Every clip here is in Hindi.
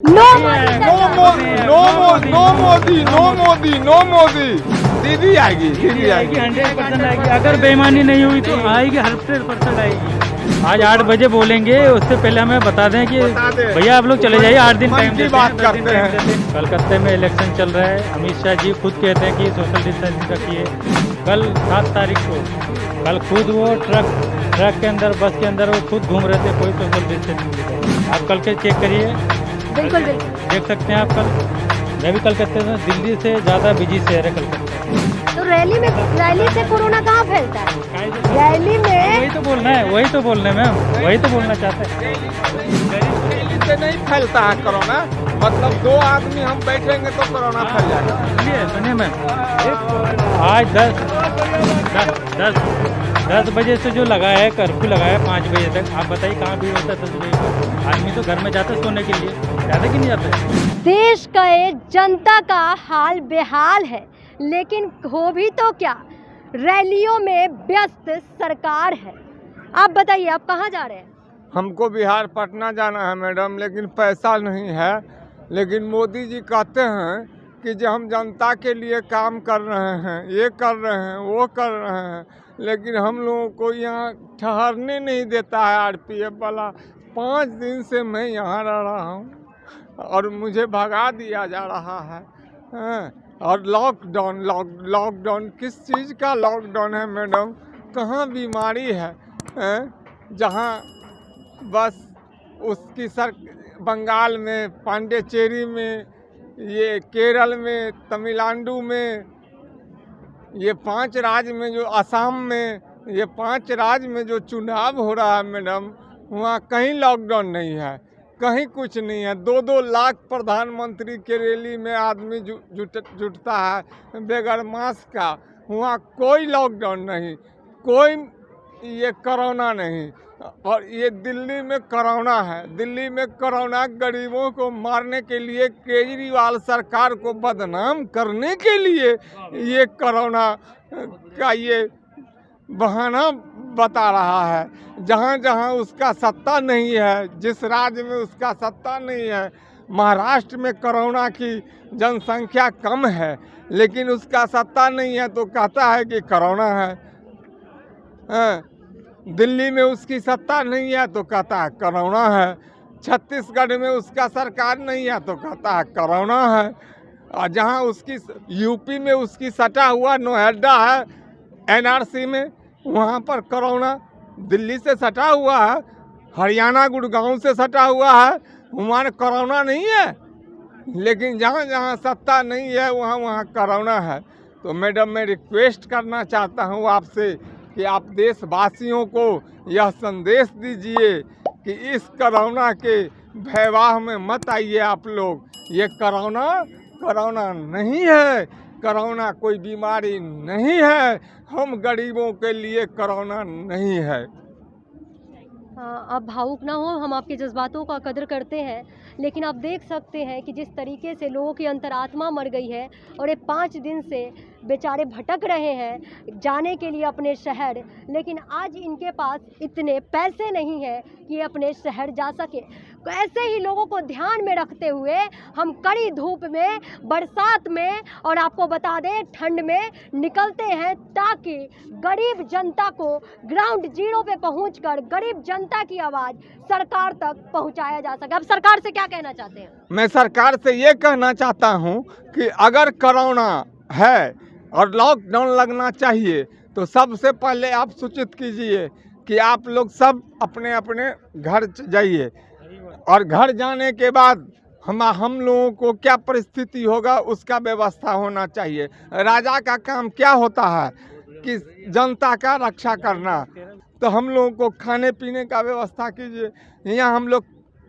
नो मोदी। दीदी आएगी 100% आएगी। अगर बेईमानी नहीं हुई तो आएगी, 100% आएगी। आज 8 बजे बोलेंगे, उससे पहले हमें बता दें कि भैया आप लोग चले जाइए, 8 दिन टाइम की बात करते हैं। कलकत्ते में इलेक्शन चल रहा है। अमित शाह जी खुद कहते हैं कि सोशल डिस्टेंसिंग रखिए। कल 7 तारीख को कल खुद वो ट्रक के अंदर, बस के अंदर वो खुद घूम रहे थे, कोई सोशल डिस्टेंसिंग नहीं। आप कल के चेक करिए, बिल्कुल देख सकते हैं आप। कल मैं भी कलकत्ते में, दिल्ली से ज़्यादा बिजी शहर है कलकत्ता। तो रैली से कोरोना कहाँ फैलता है? रैली में वही तो बोलना है, वही तो बोलना है मैम, वही तो बोलना चाहते हैं। रैली से नहीं फैलता है कोरोना, मतलब 2 आदमी हम बैठेंगे तो कोरोना फैल जाएगा। सुनिए मैम, आज 10 बजे से जो लगा है कर्फ्यू, लगा है 5 बजे तक। आप बताइए कहाँ भीड़ होता है 10 बजे तक? आदमी तो घर में जाता है सोने के लिए, जाते कि नहीं जाते? देश का जनता का हाल बेहाल है, लेकिन हो भी तो क्या, रैलियों में व्यस्त सरकार है। आप बताइए, आप कहाँ जा रहे हैं? हमको बिहार पटना जाना है मैडम, लेकिन पैसा नहीं है। लेकिन मोदी जी कहते हैं कि जो हम जनता के लिए काम कर रहे हैं, ये कर रहे हैं, वो कर रहे हैं, लेकिन हम लोगों को यहाँ ठहरने नहीं देता है आरपीएफ वाला। 5 दिन से मैं यहाँ रह रहा हूँ और मुझे भगा दिया जा रहा है। और लॉकडाउन किस चीज़ का लॉकडाउन है मैडम? कहाँ बीमारी है? जहाँ बस उसकी बंगाल में, पांडिचेरी में, ये केरल में, तमिलनाडु में, ये 5 राज्य में, जो असम में, ये 5 राज्य में जो चुनाव हो रहा है मैडम, वहाँ कहीं लॉकडाउन नहीं है, कहीं कुछ नहीं है। 2-2 लाख प्रधानमंत्री के रैली में आदमी जुटता है बगैर मास्क का। वहाँ कोई लॉकडाउन नहीं, कोई ये कोरोना नहीं। और ये दिल्ली में कोरोना है, दिल्ली में कोरोना गरीबों को मारने के लिए, केजरीवाल सरकार को बदनाम करने के लिए ये कोरोना का ये बहाना बता रहा है। जहाँ जहाँ उसका सत्ता नहीं है, जिस राज्य में उसका सत्ता नहीं है, महाराष्ट्र में कोरोना की जनसंख्या कम है लेकिन उसका सत्ता नहीं है तो कहता है कि कोरोना है। दिल्ली में उसकी सत्ता नहीं है तो कहता है कोरोना है। छत्तीसगढ़ में उसका सरकार नहीं है तो कहता है कोरोना है। और जहाँ उसकी यूपी में उसकी सटा हुआ नोएडा है, एनआरसी में, वहाँ पर कोरोना दिल्ली से सटा हुआ है, हरियाणा गुड़गांव से सटा हुआ है, वहाँ कोरोना नहीं है। लेकिन जहाँ जहाँ सत्ता नहीं है वहाँ वहाँ कोरोना है। तो मैडम, मैं रिक्वेस्ट करना चाहता हूँ आपसे कि आप देशवासियों को यह संदेश दीजिए कि इस कोरोना के भयावह में मत आइए आप लोग। ये कोरोना नहीं है, कोरोना कोई बीमारी नहीं है, हम गरीबों के लिए कोरोना नहीं है। आप भावुक ना हो, हम आपके जज्बातों का कदर करते हैं, लेकिन आप देख सकते हैं कि जिस तरीके से लोगों की अंतरात्मा मर गई है और ये 5 दिन से बेचारे भटक रहे हैं जाने के लिए अपने शहर, लेकिन आज इनके पास इतने पैसे नहीं हैं कि ये अपने शहर जा सके। तो ऐसे ही लोगों को ध्यान में रखते हुए हम कड़ी धूप में, बरसात में और आपको बता दें ठंड में निकलते हैं, ताकि गरीब जनता को ग्राउंड जीरो पे पहुंचकर गरीब जनता की आवाज़ सरकार तक पहुंचाया जा सके। अब सरकार से क्या कहना चाहते हैं? मैं सरकार से ये कहना चाहता हूँ कि अगर कोरोना है और लॉकडाउन लगना चाहिए तो सबसे पहले आप सूचित कीजिए कि आप लोग सब अपने अपने घर जाइए, और घर जाने के बाद हम लोगों को क्या परिस्थिति होगा उसका व्यवस्था होना चाहिए। राजा का काम क्या होता है कि जनता का रक्षा करना। तो हम लोगों को खाने पीने का व्यवस्था कीजिए। यहाँ हम लोग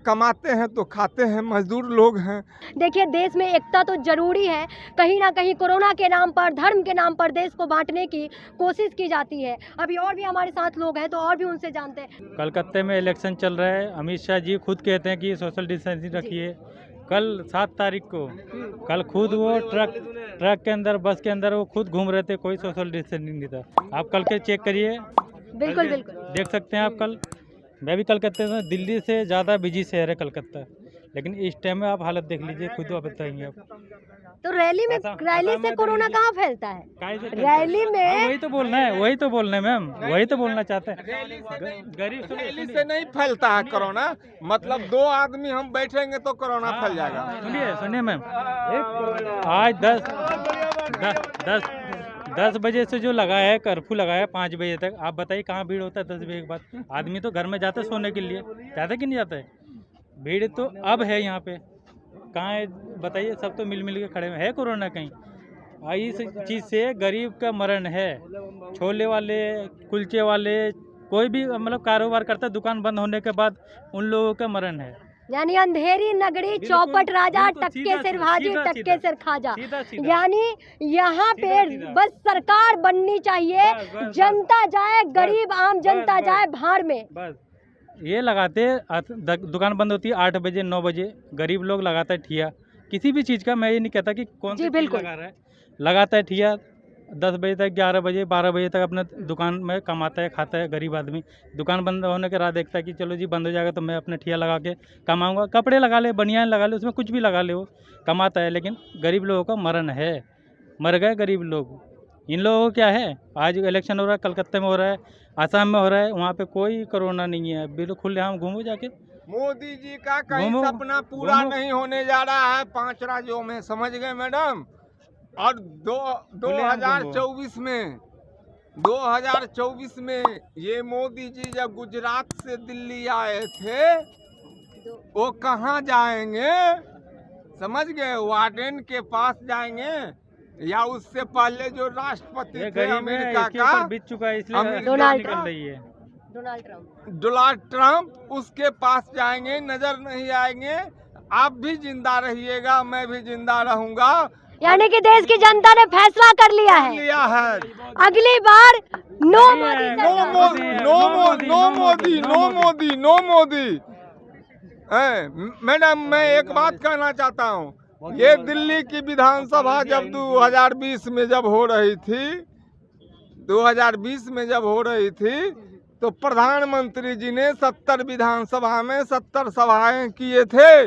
कमाते हैं तो खाते हैं, मजदूर लोग हैं। देखिए, देश में एकता तो जरूरी है। कहीं ना कहीं कोरोना के नाम पर, धर्म के नाम पर देश को बांटने की कोशिश की जाती है। अभी और भी हमारे साथ लोग हैं तो और भी उनसे जानते हैं। कलकत्ते में इलेक्शन चल रहा है। अमित शाह जी खुद कहते हैं कि सोशल डिस्टेंसिंग रखिए। कल 7 तारीख को कल खुद वो ट्रक के अंदर, बस के अंदर वो खुद घूम रहे थे, कोई सोशल डिस्टेंसिंग नहीं था। आप कल के चेक करिए, बिल्कुल देख सकते हैं आप। कल मैं भी कलकत्ते में, दिल्ली से ज़्यादा बिजी शहर है कलकत्ता। लेकिन इस टाइम में आप हालत देख लीजिए, खुद आप बताएंगे आप। तो रैली से कोरोना कहाँ फैलता है? रैली में वही तो बोलना है, वही तो बोलना है मैम, वही तो बोलना चाहते हैं। गरीब रैली से नहीं फैलता है कोरोना, मतलब 2 आदमी हम बैठेंगे तो कोरोना फैल जाएगा। सुनिए मैम, आज 10 बजे से जो लगा है कर्फ्यू लगाया 5 बजे तक, आप बताइए कहाँ भीड़ होता है 10 बजे के बाद? आदमी तो घर में जाता है सोने के लिए, जाता कि नहीं जाता है? भीड़ तो अब है यहाँ पे, कहाँ है बताइए? सब तो मिल के खड़े हैं। है कोरोना कहीं? इस चीज़ से गरीब का मरण है। छोले वाले, कुलचे वाले, कोई भी मतलब कारोबार करता है, दुकान बंद होने के बाद उन लोगों का मरण है। यानी अंधेरी नगरी चौपट राजा, टक्के सिर भाजी टक्के सिर खाजा। यानी यहाँ पे बस सरकार बननी चाहिए, जनता जाए, गरीब आम जनता जाए भाड़ में। बस ये लगाते, दुकान बंद होती है 8 बजे 9 बजे, गरीब लोग लगाता है ठिया किसी भी चीज़ का। मैं ये नहीं कहता कि कौन सी चीज़ लगा रहा है, लगाता है ठिया 10 बजे तक, 11 बजे 12 बजे तक अपने दुकान में कमाता है, खाता है। गरीब आदमी दुकान बंद होने के राह देखता है कि चलो जी बंद हो जाएगा तो मैं अपने ठिया लगा के कमाऊंगा। कपड़े लगा ले, बनियान लगा ले, उसमें कुछ भी लगा ले, वो कमाता है। लेकिन गरीब लोगों का मरण है, मर गए गरीब लोग। इन लोगों को क्या है, आज इलेक्शन हो रहा है, कलकत्ते में हो रहा है, आसाम में हो रहा है, वहाँ पे कोई कोरोना नहीं है, बिल्कुल खुले हम घूमो जाके। मोदी जी का कहीं सपना पूरा नहीं होने जा रहा है 5 राज्यों में, समझ गए मैडम? और 2024 में ये मोदी जी जब गुजरात से दिल्ली आए थे, वो कहाँ जाएंगे समझ गए? वार्डन के पास जाएंगे या उससे पहले जो राष्ट्रपति थे अमेरिका का, बीत चुका है, इसलिए डोनाल्ड ट्रंप, उसके पास जाएंगे, नजर नहीं आएंगे। आप भी जिंदा रहिएगा, मैं भी जिंदा रहूंगा। यानी कि देश की जनता ने फैसला कर लिया है। अगली बार नो मोदी। मैडम मैं एक बात कहना चाहता हूँ, ये दिल्ली की विधानसभा जब 2020 में जब हो रही थी तो प्रधानमंत्री जी ने 70 विधानसभा में 70 सभाएं किए थे,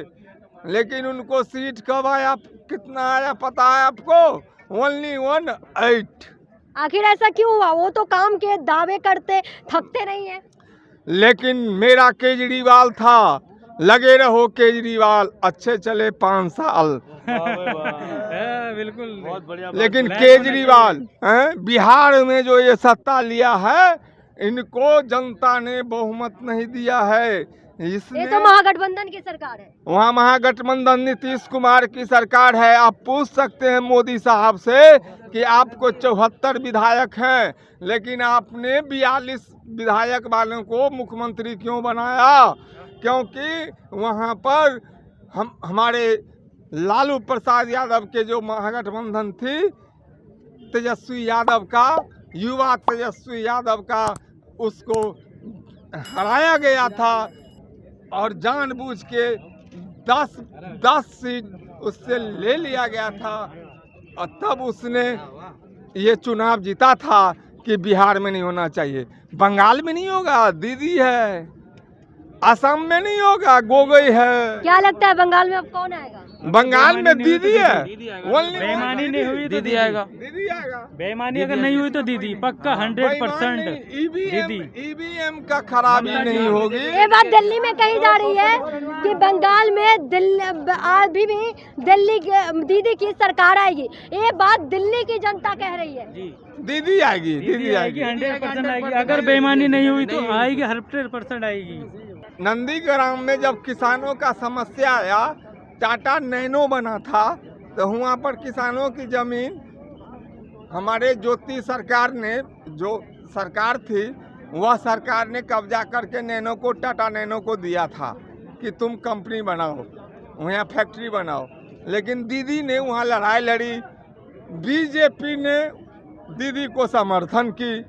लेकिन उनको सीट कब आया, कितना आया पता है आपको? Only 18। आखिर ऐसा क्यों हुआ? वो तो काम के दावे करते, थकते नहीं है। लेकिन मेरा केजरीवाल था, लगे रहो केजरीवाल, अच्छे चले 5 साल। बिल्कुल बहुत बढ़िया। लेकिन केजरीवाल बिहार में जो ये सत्ता लिया है, इनको जनता ने बहुमत नहीं दिया है। ये तो महागठबंधन की सरकार है। वहाँ महागठबंधन नीतीश कुमार की सरकार है। आप पूछ सकते हैं मोदी साहब से कि आपको 74 विधायक हैं, लेकिन आपने 42 विधायक वालों को मुख्यमंत्री क्यों बनाया? क्योंकि वहाँ पर हमारे लालू प्रसाद यादव के जो महागठबंधन थी, तेजस्वी यादव का, युवा तेजस्वी यादव का, उसको हराया गया था और जानबूझ के 10 सीट उससे ले लिया गया था। और तब उसने ये चुनाव जीता था कि बिहार में नहीं होना चाहिए, बंगाल में नहीं होगा, दीदी है, असम में नहीं होगा, गोगोई है। क्या लगता है बंगाल में अब कौन आएगा? बंगाल में दीदी है। बेईमानी नहीं हुई तो दीदी आएगा। बेईमानी अगर नहीं हुई तो दीदी पक्का 100% दीदी। ईवीएम का खराबी नहीं होगी। ये बात दिल्ली में कही जा रही है कि बंगाल में अभी भी दिल्ली दीदी की सरकार आएगी। ये बात दिल्ली की जनता कह रही है। दीदी आएगी 100% आएगी। अगर बेईमानी नहीं हुई तो आएगी, 100% आएगी। नंदीग्राम में जब किसानों का समस्या आया, टाटा नैनो बना था, तो वहाँ पर किसानों की जमीन हमारे ज्योति सरकार ने, जो सरकार थी, वह सरकार ने कब्जा करके नैनो को, टाटा नैनो को दिया था कि तुम कंपनी बनाओ, वहाँ फैक्ट्री बनाओ। लेकिन दीदी ने वहाँ लड़ाई लड़ी, बीजेपी ने दीदी को समर्थन की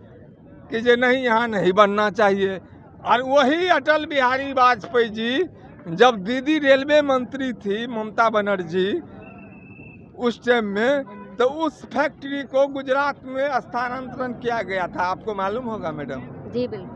कि ये नहीं, यहाँ नहीं बनना चाहिए। और वही अटल बिहारी वाजपेयी जी, जब दीदी रेलवे मंत्री थी, ममता बनर्जी, उस टाइम में, तो उस फैक्ट्री को गुजरात में स्थानांतरण किया गया था। आपको मालूम होगा मैडम? जी बिल्कुल।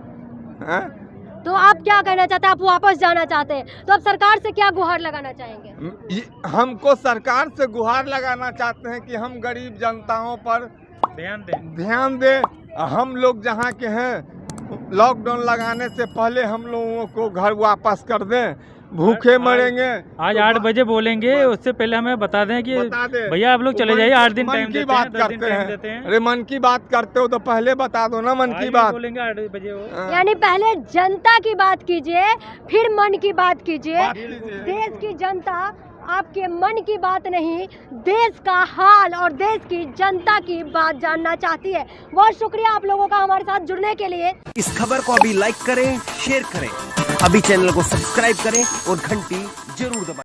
तो आप क्या कहना चाहते हैं? आप वापस जाना चाहते हैं, तो आप सरकार से क्या गुहार लगाना चाहेंगे? हमको सरकार से गुहार लगाना चाहते हैं कि हम गरीब जनताओं पर ध्यान दें। हम लोग जहाँ के हैं लॉकडाउन लगाने से पहले हम लोगों को घर वापस कर दें, भूखे मरेंगे। आज 8 बजे बोलेंगे, उससे पहले हमें बता दें कि भैया आप लोग चले जाइए, 8 दिन टाइम देते हैं, 10 दिन टाइम देते हैं। अरे मन की बात करते हो तो पहले बता दो ना, मन की बात बोलेंगे 8 बजे वो। यानी पहले जनता की बात कीजिए, फिर मन की बात कीजिए। देश की जनता आपके मन की बात नहीं, देश का हाल और देश की जनता की बात जानना चाहती है। बहुत शुक्रिया आप लोगों का हमारे साथ जुड़ने के लिए। इस खबर को अभी लाइक करें, शेयर करें, अभी चैनल को सब्सक्राइब करें और घंटी जरूर दबाएं।